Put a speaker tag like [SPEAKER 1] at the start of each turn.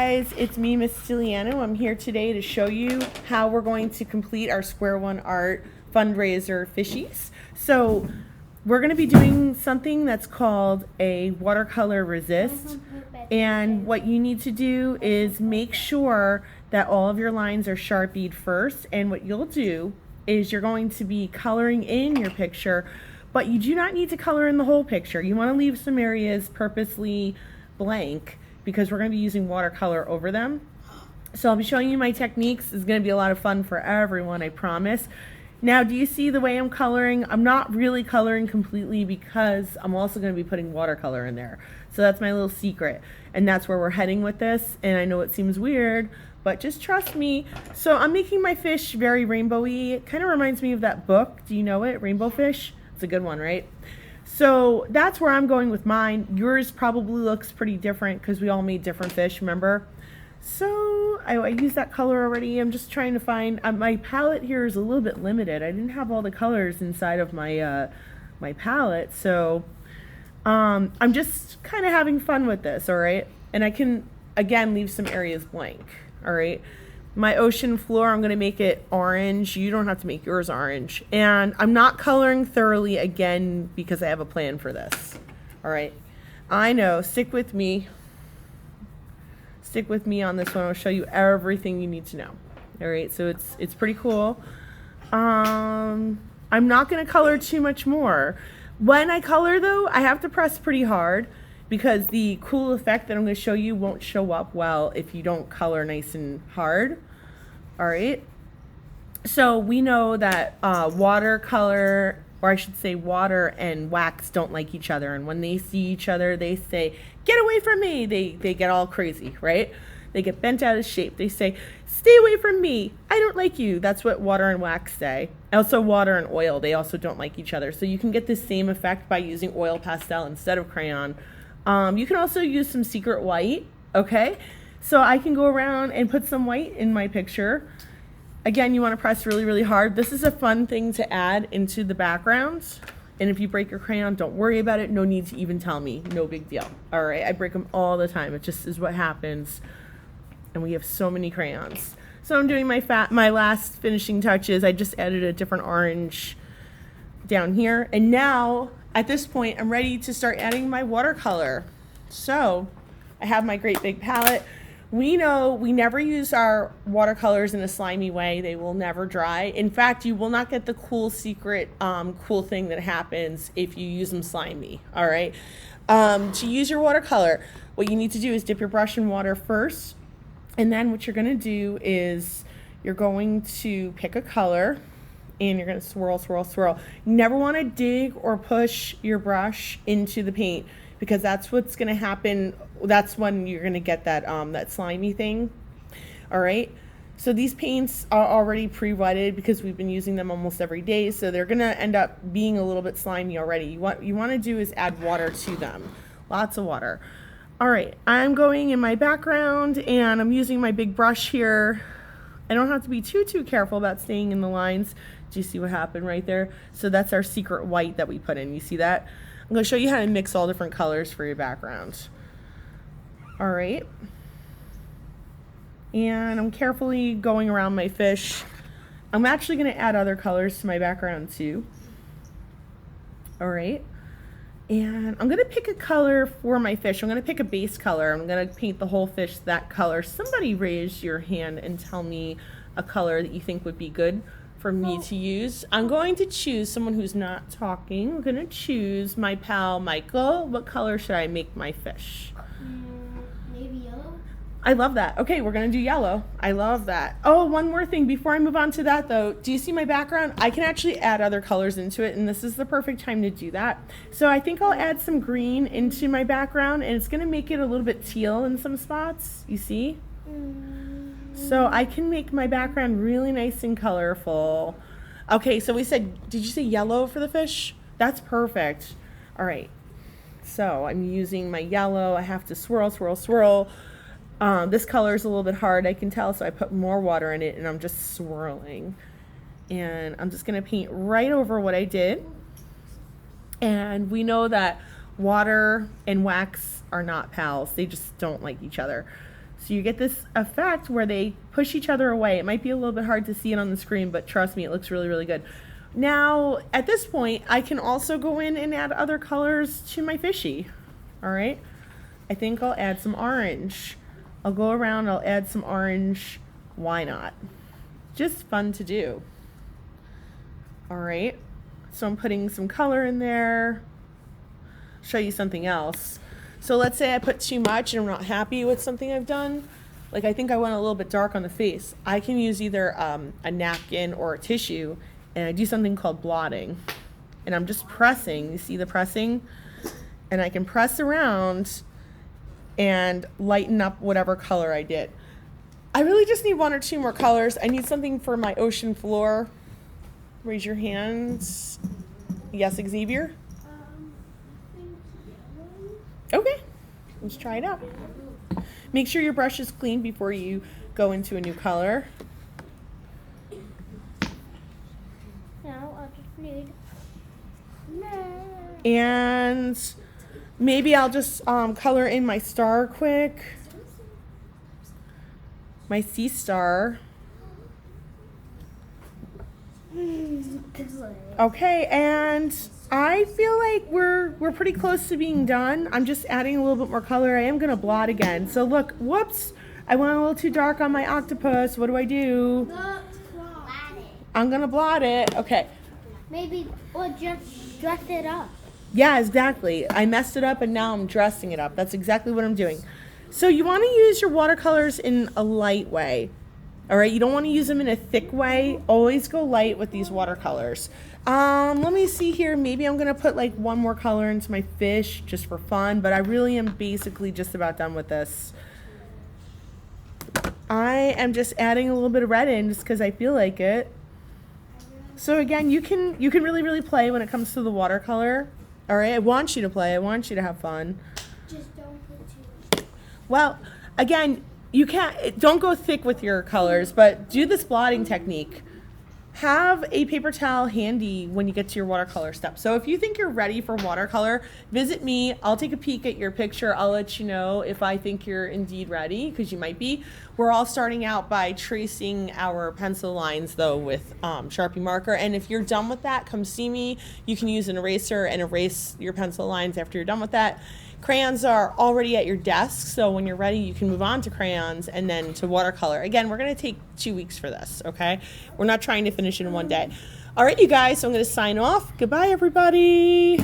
[SPEAKER 1] Guys, it's me, Miss Stiliano. I'm here today to show you how we're going to complete our Square1Art fundraiser fishies. So we're going to be doing something that's called a watercolor resist, and what you need to do is make sure that all of your lines are Sharpied first, and what you'll do is you're going to be coloring in your picture, but you do not need to color in the whole picture. You want to leave some areas purposely blank because we're going to be using watercolor over them. So I'll be showing you my techniques. It's going to be a lot of fun for everyone, I promise. Now, do you see the way I'm coloring? I'm not really coloring completely because I'm also going to be putting watercolor in there. So that's my little secret, and that's where we're heading with this. And I know it seems weird, but just trust me. So I'm making my fish very rainbowy. It kind of reminds me of that book. Do you know it? Rainbow Fish? It's a good one, right? So that's where I'm going with mine. Yours probably looks pretty different because we all made different fish, remember? So I used that color already. I'm just trying to find, my palette here is a little bit limited. I didn't have all the colors inside of my my palette, so I'm just kind of having fun with this, all right? And I can, again, leave some areas blank, all right? My ocean floor, I'm going to make it orange. You don't have to make yours orange. And I'm not coloring thoroughly again because I have a plan for this. All right. I know. Stick with me. Stick with me on this one. I'll show you everything you need to know. All right. So it's pretty cool. I'm not going to color too much more. When I color, though, I have to press pretty hard, because the cool effect that I'm going to show you won't show up well if you don't color nice and hard. All right. So we know that watercolor, or I should say water and wax, don't like each other. And when they see each other, they say, "Get away from me." They get all crazy, right? They get bent out of shape. They say, "Stay away from me. I don't like you." That's what water and wax say. Also, water and oil, they also don't like each other. So you can get the same effect by using oil pastel instead of crayon. You can also use some secret white, okay? So I can go around and put some white in my picture. Again, you want to press really, really hard. This is a fun thing to add into the backgrounds. And if you break your crayon, don't worry about it. No need to even tell me. No big deal. All right, I break them all the time. It just is what happens. And we have so many crayons. So I'm doing my last finishing touches. I just added a different orange down here. And now, at this point, I'm ready to start adding my watercolor. So I have my great big palette. We know we never use our watercolors in a slimy way. They will never dry. In fact, you will not get the cool secret cool thing that happens if you use them slimy, all right? To use your watercolor, what you need to do is dip your brush in water first, and then what you're gonna do is you're going to pick a color, and you're going to swirl, swirl, swirl. You never want to dig or push your brush into the paint, because that's what's going to happen. That's when you're going to get that that slimy thing. All right. So these paints are already pre-wetted because we've been using them almost every day. So they're going to end up being a little bit slimy already. What you want to do is add water to them. Lots of water. All right. I'm going in my background and I'm using my big brush here. I don't have to be too careful about staying in the lines. Do you see what happened right there? So that's our secret white that we put in. You see that? I'm going to show you how to mix all different colors for your background. All right. And I'm carefully going around my fish. I'm actually going to add other colors to my background too. All right. And I'm going to pick a color for my fish. I'm going to pick a base color. I'm going to paint the whole fish that color. Somebody raise your hand and tell me a color that you think would be good for me to use. I'm going to choose someone who's not talking. I'm going to choose my pal Michael. What color should I make my fish?
[SPEAKER 2] Maybe yellow.
[SPEAKER 1] I love that. Okay, we're going to do yellow. I love that. Oh, one more thing before I move on to that though. Do you see my background? I can actually add other colors into it, and this is the perfect time to do that. So I think I'll add some green into my background, and it's going to make it a little bit teal in some spots. You see? So I can make my background really nice and colorful. Okay, so we said, did you say yellow for the fish? That's perfect. All right. So I'm using my yellow. I have to swirl, swirl, swirl. This color is a little bit hard, I can tell, so I put more water in it, and I'm just swirling. And I'm just going to paint right over what I did. And we know that water and wax are not pals. They just don't like each other. So you get this effect where they push each other away. It might be a little bit hard to see it on the screen, but trust me, it looks really, really good. Now, at this point, I can also go in and add other colors to my fishy. All right, I think I'll add some orange. I'll go around, I'll add some orange. Why not? Just fun to do. All right, so I'm putting some color in there. Show you something else. So let's say I put too much and I'm not happy with something I've done. Like I think I went a little bit dark on the face. I can use either a napkin or a tissue, and I do something called blotting. And I'm just pressing, you see the pressing? And I can press around and lighten up whatever color I did. I really just need one or two more colors. I need something for my ocean floor. Raise your hands. Yes, Xavier?
[SPEAKER 2] I think yellow.
[SPEAKER 1] Okay, let's try it out. Make sure your brush is clean before you go into a new color.
[SPEAKER 2] Now I just need.
[SPEAKER 1] And maybe I'll just color in my star quick. My sea star. Okay, and I feel like we're pretty close to being done. I'm just adding a little bit more color. I am gonna blot again. So look, whoops, I went a little too dark on my octopus. What do I do? I'm gonna blot it. Okay.
[SPEAKER 2] Maybe or just dress it up.
[SPEAKER 1] Yeah, exactly. I messed it up and now I'm dressing it up. That's exactly what I'm doing. So you want to use your watercolors in a light way. All right, you don't want to use them in a thick way. Always go light with these watercolors. Let me see here. Maybe I'm gonna put like one more color into my fish just for fun, but I really am basically just about done with this. I am just adding a little bit of red in just because I feel like it. So again, you can really play when it comes to the watercolor. All right, I want you to play. I want you to have fun.
[SPEAKER 2] Just don't put too much.
[SPEAKER 1] Well, again, don't go thick with your colors, but do this blotting technique. Have a paper towel handy when you get to your watercolor step. So if you think you're ready for watercolor, visit me. I'll take a peek at your picture. I'll let you know if I think you're indeed ready, because you might be. We're all starting out by tracing our pencil lines though with Sharpie marker. And if you're done with that, come see me. You can use an eraser and erase your pencil lines after you're done with that. Crayons are already at your desk, so when you're ready, you can move on to crayons and then to watercolor. Again, we're going to take 2 weeks for this, okay? We're not trying to finish it in one day. All right, you guys, so I'm going to sign off. Goodbye, everybody.